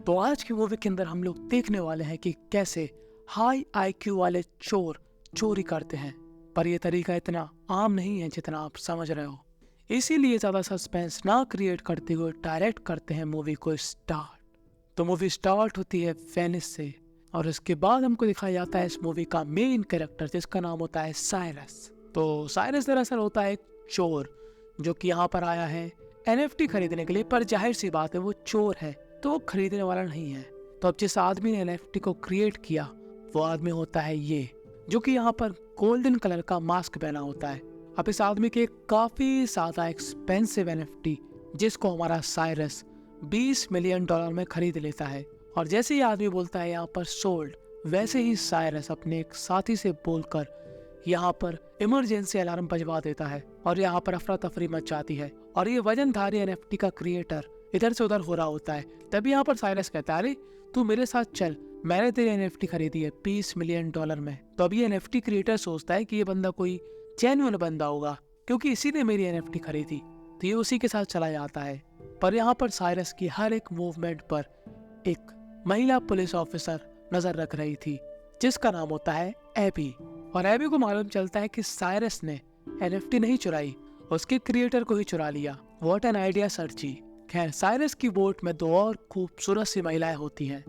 तो आज की मूवी के अंदर हम लोग देखने वाले हैं कि कैसे हाई आईक्यू वाले चोर चोरी करते हैं, पर यह तरीका इतना आम नहीं है जितना आप समझ रहे हो। इसीलिए ज्यादा सस्पेंस ना क्रिएट करते हुए डायरेक्ट करते हैं मूवी को स्टार्ट। तो मूवी स्टार्ट होती है वेनिस से और इसके बाद हमको दिखाया जाता है इस मूवी का मेन कैरेक्टर जिसका नाम होता है साइरस। तो साइरस दरअसल होता है एक चोर जो कि यहाँ पर आया है एनएफटी खरीदने के लिए, पर जाहिर सी बात है वो चोर है तो वो खरीदने वाला नहीं है। तो अब जिस आदमी ने एनएफटी को क्रिएट किया वो आदमी होता है ये, जो कि यहाँ पर गोल्डन कलर का मास्क पहना होता है। अब इस आदमी के काफी ज्यादा एक्सपेंसिव एनएफटी जिसको हमारा साइरस $20 मिलियन में खरीद लेता है। और जैसे ही आदमी बोलता है यहाँ पर सोल्ड, वैसे ही साइरस अपने एक साथी से बोलकर यहाँ पर इमरजेंसी अलार्म बजवा देता है और यहाँ पर अफरा तफरी मच जाती है। और ये वजनधारी एनएफटी का क्रिएटर इधर से उधर हो रहा होता है। तभी यहाँ पर साइरस कहता है, अरे तू मेरे साथ चल, मैंने तेरी एनएफटी खरीदी है $20 मिलियन में। तो अभी एनएफटी क्रिएटर सोचता है कि ये बंदा कोई जेन्युइन बंदा होगा क्योंकि इसी ने मेरी एनएफटी खरीदी, तो ये उसी के साथ चला जाता है। पर यहाँ पर साइरस की हर एक मूवमेंट पर एक महिला पुलिस ऑफिसर नजर रख रही थी जिसका नाम होता है एबी। और एबी को मालूम चलता है कि साइरस ने एनएफटी नहीं चुराई, उसके क्रिएटर को ही चुरा लिया। व्हाट एन आइडिया सर जी। खैर, साइरस की बोट में दो और खूबसूरत सी महिलाएं होती हैं।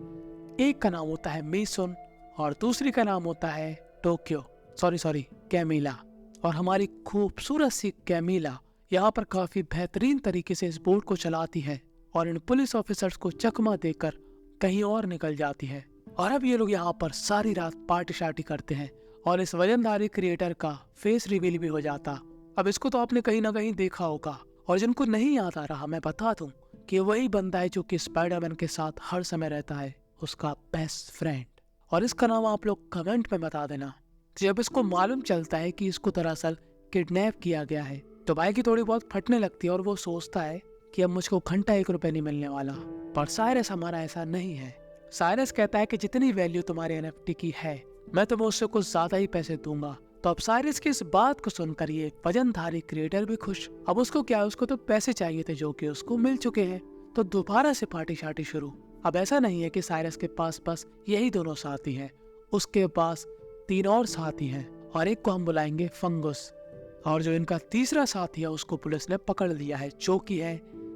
एक का नाम होता है मिसुन और दूसरी का नाम होता है टोक्यो, सॉरी कैमिला। और हमारी खूबसूरत सी कैमिला यहाँ पर काफी बेहतरीन तरीके से इस बोट को चलाती है और इन पुलिस ऑफिसर्स को चकमा देकर कहीं और निकल जाती है। और अब ये लोग यहाँ पर सारी रात पार्टी शार्टी करते हैं और इस वजनदारी क्रिएटर का फेस रिवील भी हो जाता। अब इसको तो आपने कहीं ना कहीं देखा होगा, और जिनको नहीं याद आ रहा मैं बता दूं कि वही बंदा है जो कि स्पाइडरमैन के साथ हर समय रहता है, उसका बेस्ट फ्रेंड। और इसका नाम आप लोग कमेंट में बता देना। जब इसको मालूम चलता है कि इसको दरअसल किडनैप किया गया है तो भाई की थोड़ी बहुत फटने लगती है और वो सोचता है कि अब मुझको घंटा $1 नहीं मिलने वाला। पर साइरस हमारा ऐसा नहीं है। साइरस कहता है कि जितनी वैल्यू तुम्हारे एनएफटी की है मैं तुम्हें उससे कुछ ज्यादा ही पैसे दूंगा। तो अब साइरस की इस बात को सुनकर ये वजनधारी क्रिएटर भी खुश। अब उसको क्या, उसको तो पैसे चाहिए थे जो कि उसको मिल चुके हैं। तो दोबारा से पार्टी शार्टी शुरू। अब ऐसा नहीं है कि साइरस के पास बस यही दोनों साथी हैं, उसके पास 3 और साथी हैं और एक को हम बुलाएंगे फंगस। और जो इनका तीसरा साथी है उसको पुलिस ने पकड़ लिया है जो कि है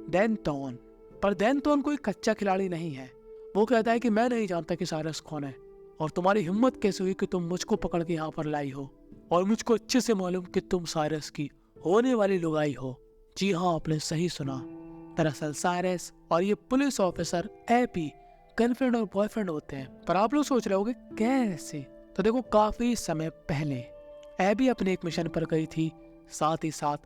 डेनटोन। पर डेनटोन कोई कच्चा खिलाड़ी नहीं है। वो कहता है कि मैं नहीं जानता कि साइरस कौन है और तुम्हारी हिम्मत कैसे हुई कि तुम मुझको पकड़ के यहाँ पर लाई हो, और मुझको अच्छे से मालूम कि तुम साइरस की होने वाली लुगाई हो। जी हाँ, आपने सही सुना। दरअसल साइरस और ये पुलिस ऑफिसर एपी गर्लफ्रेंड और बॉयफ्रेंड होते हैं। पर आप लोग सोच रहे होंगे कैसे। तो देखो, काफी समय पहले एबी अपने एक मिशन पर गई थी, साथ ही साथ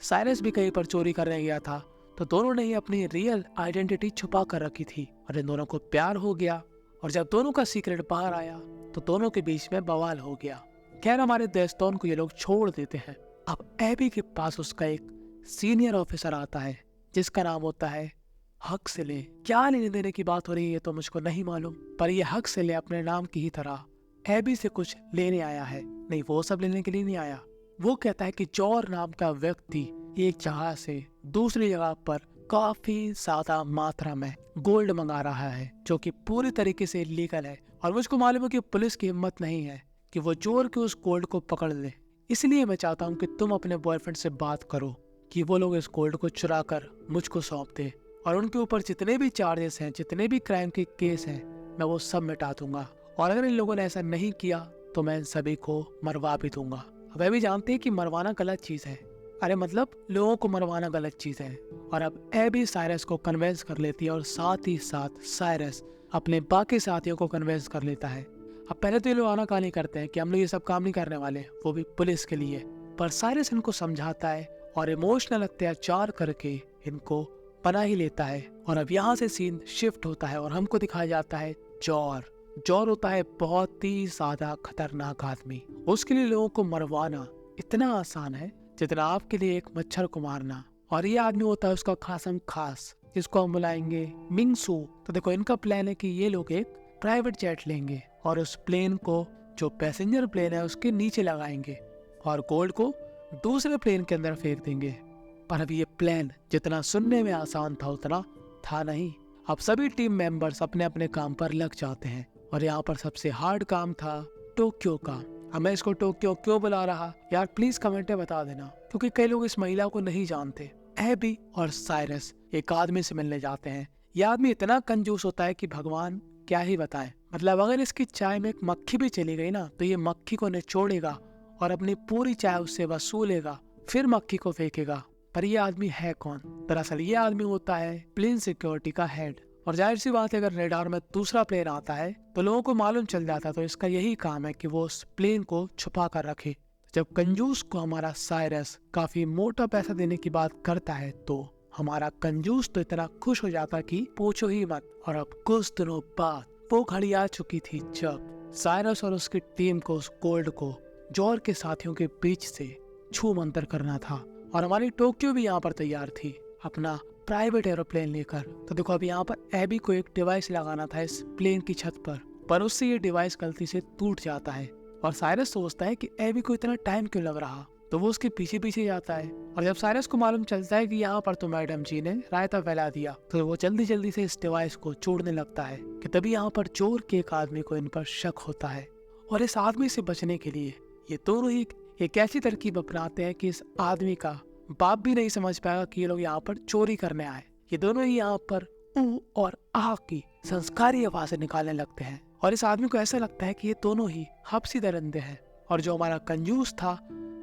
साइरस भी कहीं पर चोरी करने गया था। तो दोनों ने ही अपनी रियल आइडेंटिटी छुपा कर रखी थी और इन दोनों को प्यार हो गया। और जब दोनों का सीक्रेट बाहर आया तो दोनों के बीच में बवाल हो गया। खैर, हमारे देस्तौन को ये लोग छोड़ देते हैं। अब एबी के पास उसका एक सीनियर ऑफिसर आता है जिसका नाम होता है हक्सले। क्या लेने देने की बात हो रही है तो मुझको नहीं मालूम, पर ये हक्सले अपने नाम की ही तरह एबी से कुछ लेने आया है। नहीं, वो सब लेने के लिए नहीं आया। वो कहता है कि जॉर नाम का व्यक्ति एक जगह से दूसरी जगह पर काफी ज्यादा मात्रा में गोल्ड मंगा रहा है जो कि पूरी तरीके से लीगल है। और मुझको मालूम है कि पुलिस की हिम्मत नहीं है कि वो चोर के उस गोल्ड को पकड़ ले। इसलिए मैं चाहता हूँ कि तुम अपने बॉयफ्रेंड से बात करो कि वो लोग इस गोल्ड को चुरा कर मुझको सौंप दे, और उनके ऊपर जितने भी चार्जेस हैं, जितने भी क्राइम के केस हैं, मैं वो सब मिटा दूंगा। और अगर इन लोगों ने ऐसा नहीं किया तो मैं इन सभी को मरवा भी दूंगा। वह भी जानते हैं कि मरवाना गलत चीज है। अरे मतलब लोगों को मरवाना गलत चीज है। और अब एबी साइरस को कन्विंस कर लेती है और साथ ही साथ साइरस अपने बाकी साथियों को कन्विंस कर लेता है। अब पहले तो ये लोग आनाकानी करते हैं कि हम लोग ये सब काम नहीं करने वाले, वो भी पुलिस के लिए। पर साइरस इनको समझाता है और इमोशनल अत्याचार करके इनको बना ही लेता है। और अब यहाँ से सीन शिफ्ट होता है और हमको दिखाया जाता है जॉर। जॉर होता है बहुत ही ज्यादा खतरनाक आदमी। उसके लिए लोगों को मरवाना इतना आसान है जितना आपके लिए एक मच्छर को मारना। और ये आदमी होता है उसका खासम खास, जिसको हम बुलाएंगे मिंगसू। तो देखो, इनका प्लान है कि ये लोग एक प्राइवेट जेट लेंगे और उस प्लेन को, जो पैसेंजर प्लेन है, उसके नीचे लगाएंगे और गोल्ड को दूसरे प्लेन के अंदर फेंक देंगे। पर अब ये प्लान जितना सुनने में आसान था उतना था नहीं। अब सभी टीम मेंबर्स अपने अपने काम पर लग जाते हैं और यहाँ पर सबसे हार्ड काम था टोक्यो का। अब मैं इसको टोक्यो क्यों बुला रहा यार, प्लीज कमेंट में बता देना, क्योंकि कई लोग इस महिला को नहीं जानते। एबी और साइरस एक आदमी से मिलने जाते हैं। यह आदमी इतना कंजूस होता है कि भगवान क्या ही बताएं। मतलब अगर इसकी चाय में एक मक्खी भी चली गई ना, तो ये मक्खी को निचोड़ेगा और अपनी पूरी चाय उससे वसूलेगा, फिर मक्खी को फेंकेगा। पर यह आदमी है कौन? दरअसल ये आदमी होता है प्लेन सिक्योरिटी का हेड। और जाहिर सी बात है, अगर रेडार में दूसरा प्लेन आता है तो लोगों को मालूम चल जाता है, तो इसका यही काम है कि वो उस प्लेन को छुपा कर रखे। जब कंजूस को हमारा साइरस काफी मोटा पैसा देने की बात करता है, तो हमारा कंजूस तो इतना खुश हो जाता कि पूछो ही मत। और अब कुछ दिनों बाद वो घड़ी आ चुकी थी जब साइरस और उसकी टीम को उस गोल्ड को जोर के साथियों के बीच से छू मंतर करना था। और हमारी टोक्यो भी यहाँ पर तैयार थी अपना प्राइवेट एरोप्लेन लेकर। तो देखो, अब यहाँ पर एबी को एक डिवाइस लगाना था इस प्लेन की छत पर उससे ये डिवाइस गलती से टूट जाता है। और साइरस सोचता है कि एबी को इतना टाइम क्यों लग रहा, तो वो उसके पीछे पीछे जाता है। और जब साइरस को मालूम चलता है कि यहाँ पर तो मैडम जी ने रायता फैला दिया, तो वो जल्दी जल्दी से इस डिवाइस को जोड़ने लगता है कि तभी यहाँ पर चोर के एक आदमी को इन पर शक होता है। और इस आदमी से बचने के लिए ये दोनों ही एक ऐसी तरकीब अपनाते हैं कि इस आदमी का बाप भी नहीं समझ पाएगा कि ये लोग यहाँ पर चोरी करने आए। ये दोनों ही यहाँ पर ऊ और आ की संस्कारी आवाजें निकालने लगते हैं। और इस आदमी को ऐसा लगता है कि ये दोनों ही हब्सी दरिंदे हैं। और जो हमारा कंजूस था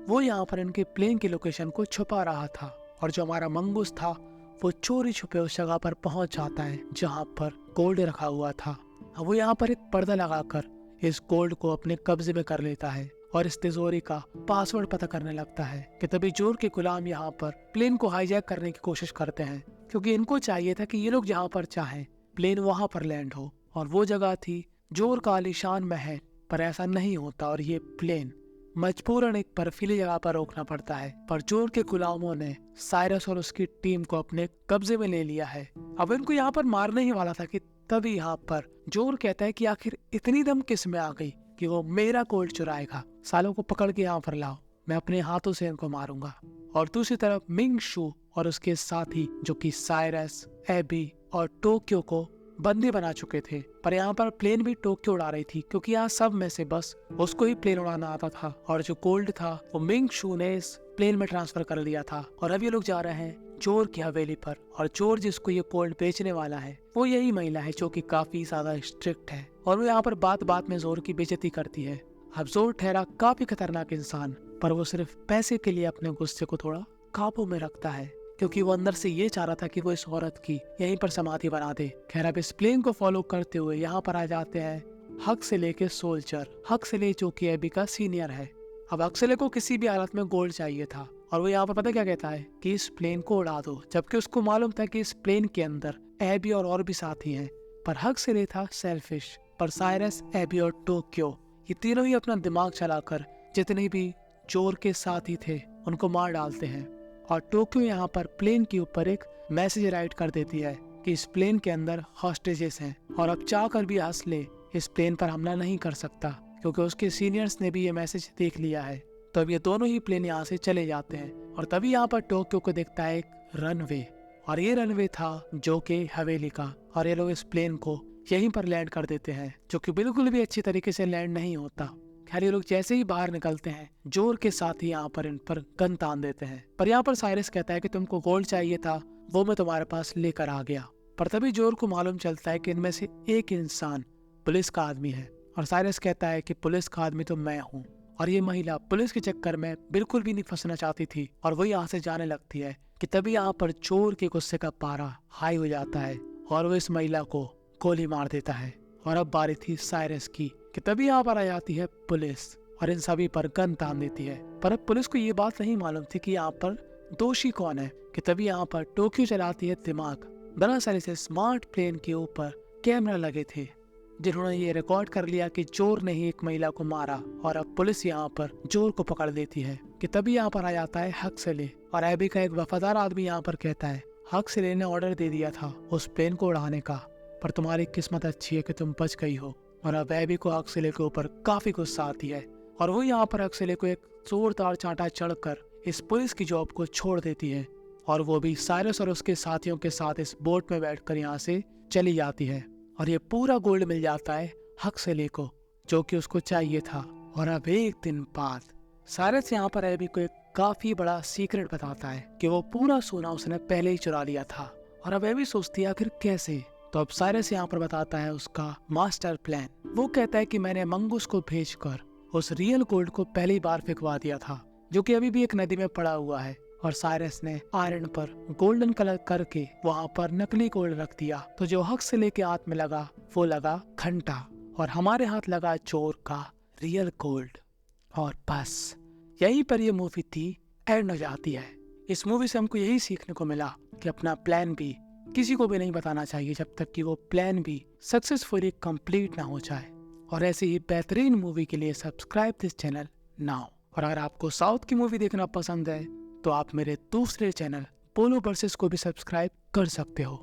वो यहाँ पर इनके प्लेन की लोकेशन को छुपा रहा था, और जो हमारा मंगूस था वो चोरी छुपे उस जगह पर पहुंच जाता है जहाँ पर गोल्ड रखा हुआ था। अब वो यहाँ पर एक पर्दा लगाकर इस गोल्ड को अपने कब्जे में कर लेता है और इस तिजोरी का पासवर्ड पता करने लगता है कि तभी जोर के गुलाम यहाँ पर प्लेन को हाईजैक करने की कोशिश करते हैं, क्योंकि इनको चाहिए था कि ये लोग जहाँ पर चाहें प्लेन वहां पर लैंड हो। और वो जगह थी जोर का आलीशान महल, पर ऐसा नहीं होता और ये प्लेन मजबूरन एक बर्फीली जगह पर रोकना पड़ता है। पर जोर के गुलामों ने साइरस और उसकी टीम को अपने कब्जे में ले लिया है। अब इनको यहाँ पर मारने ही वाला था कि तभी यहाँ पर जोर कहता है कि आखिर इतनी दम किस में आ गई कि वो मेरा गोल्ड चुराएगा। सालों को पकड़ के यहाँ पर लाओ, मैं अपने हाथों से इनको मारूंगा। और दूसरी तरफ मिंग शू और उसके साथी जो कि साइरस, एबी और टोक्यो को बंदी बना चुके थे। पर यहाँ पर प्लेन भी टोक्यो उड़ा रही थी, क्योंकि यहाँ सब में से बस उसको ही प्लेन उड़ाना आता था। और जो गोल्ड था वो मिंग शू ने इस प्लेन में ट्रांसफर कर लिया था। और अब ये लोग जा रहे हैं चोर की हवेली पर। और चोर जिसको ये गोल्ड बेचने वाला है वो यही महिला है जो कि काफी ज्यादा स्ट्रिक्ट है। और वो यहाँ पर बात बात में जोर की बेइज्जती करती है। अब जोर ठहरा काफी खतरनाक इंसान, पर वो सिर्फ पैसे के लिए अपने गुस्से को थोड़ा काबू में रखता है, क्योंकि वो अंदर से ये चाह रहा था कि वो इस औरत की यहीं पर समाधि बना दे। खैर, अब इस प्लेन को फॉलो करते हुए यहाँ पर आ जाते हैं हक्सले के सोल्जर। हक्सले जो कि एबी का सीनियर है। अब हक्सले को किसी भी हालत में गोल्ड चाहिए था, और वो यहाँ पर पता क्या कहता है कि इस प्लेन को उड़ा दो, जबकि उसको मालूम था कि इस प्लेन के अंदर एबी और भी साथी हैं। पर हक्सले था सेल्फिश। पर साइरस, एबी और टोक्यो ये तीनों ही अपना दिमाग चलाकर जितने भी चोर के साथी थे उनको मार डालते हैं। और टोक्यो यहाँ पर प्लेन के ऊपर एक मैसेज राइट कर देती है कि इस प्लेन के अंदर हॉस्टेजेस हैं, और अब चाह कर भी हक्सले इस प्लेन पर हमला नहीं कर सकता, क्योंकि उसके सीनियर्स ने भी ये मैसेज देख लिया है। तो अब ये दोनों ही प्लेन यहाँ से चले जाते हैं। और तभी यहाँ पर टोक्यो को दिखता है एक रनवे, और ये रनवे था जो कि हवेली का। और ये लोग इस प्लेन को यहीं पर लैंड कर देते हैं, जो कि बिल्कुल भी अच्छी तरीके से लैंड नहीं होता। खैर, ये लोग जैसे ही बाहर निकलते हैं जोर के साथ ही यहाँ पर इन पर गन तान देते हैं। पर यहाँ पर साइरस कहता है कि तुमको गोल्ड चाहिए था, वो मैं तुम्हारे पास लेकर आ गया। पर तभी जोर को मालूम चलता है कि इनमें से एक इंसान पुलिस का आदमी है। और साइरस कहता है कि पुलिस का आदमी तो मैं हूँ। और ये महिला पुलिस के चक्कर में बिल्कुल भी नहीं फंसना चाहती थी, और वो यहाँ से जाने लगती है कि तभी यहाँ पर चोर के गुस्से का पारा हाई हो जाता है और वो इस महिला को गोली मार देता है। और अब बारी थी साइरस की कि तभी यहाँ पर आ जाती है पुलिस और इन सभी पर गन तान देती है। पर अब पुलिस को ये बात नहीं मालूम थी कि यहाँ पर दोषी कौन है, कि तभी यहाँ पर टोक्यो चलाती है दिमाग। दरअसल इस स्मार्ट प्लेन के ऊपर कैमरा लगे थे जिन्होंने ये रिकॉर्ड कर लिया कि चोर ने ही एक महिला को मारा। और अब पुलिस यहाँ पर चोर को पकड़ लेती है कि तभी यहाँ पर आ जाता है हक्सले। और एबी का एक वफादार आदमी यहाँ पर कहता है हक्सले ने ऑर्डर दे दिया था उस प्लेन को उड़ाने का, पर तुम्हारी किस्मत अच्छी है कि तुम बच गई हो। और अब एबी को हक्सले के ऊपर काफी गुस्सा आती है, और वो यहाँ पर हक्सले को एक जोरदार चांटा चढ़कर इस पुलिस की जॉब को छोड़ देती है। और वो भी साइरस और उसके साथियों के साथ इस बोट में बैठकर यहाँ से चली जाती है और ये पूरा गोल्ड मिल जाता है हक्सले को, जो कि उसको चाहिए था। और अब एक दिन बाद साइरस यहाँ पर एबी को एक काफी बड़ा सीक्रेट बताता है कि वो पूरा सोना उसने पहले ही चुरा लिया था। और अब एबी सोचती है आखिर कैसे। तो अब साइरस यहाँ पर बताता है उसका मास्टर प्लान। वो कहता है कि मैंने मंगूस को भेजकर उस रियल गोल्ड को पहली बार फेंकवा दिया था, जो कि अभी भी एक नदी में पड़ा हुआ है। और साइरस ने आयरन पर गोल्डन कलर करके वहाँ पर नकली गोल्ड रख दिया। तो जो हक्सले के हाथ में लगा वो लगा घंटा, और हमारे हाथ लगा चोर का रियल गोल्ड। और बस यहीं पर ये मूवी थी एंड हो जाती है। इस मूवी से हमको यही सीखने को मिला कि अपना प्लान भी किसी को भी नहीं बताना चाहिए जब तक कि वो प्लान भी सक्सेसफुली कंप्लीट ना हो जाए। और ऐसी ही बेहतरीन मूवी के लिए सब्सक्राइब दिस चैनल नाउ। और अगर आपको साउथ की मूवी देखना पसंद है तो आप मेरे दूसरे चैनल पोलो वर्सेस को भी सब्सक्राइब कर सकते हो।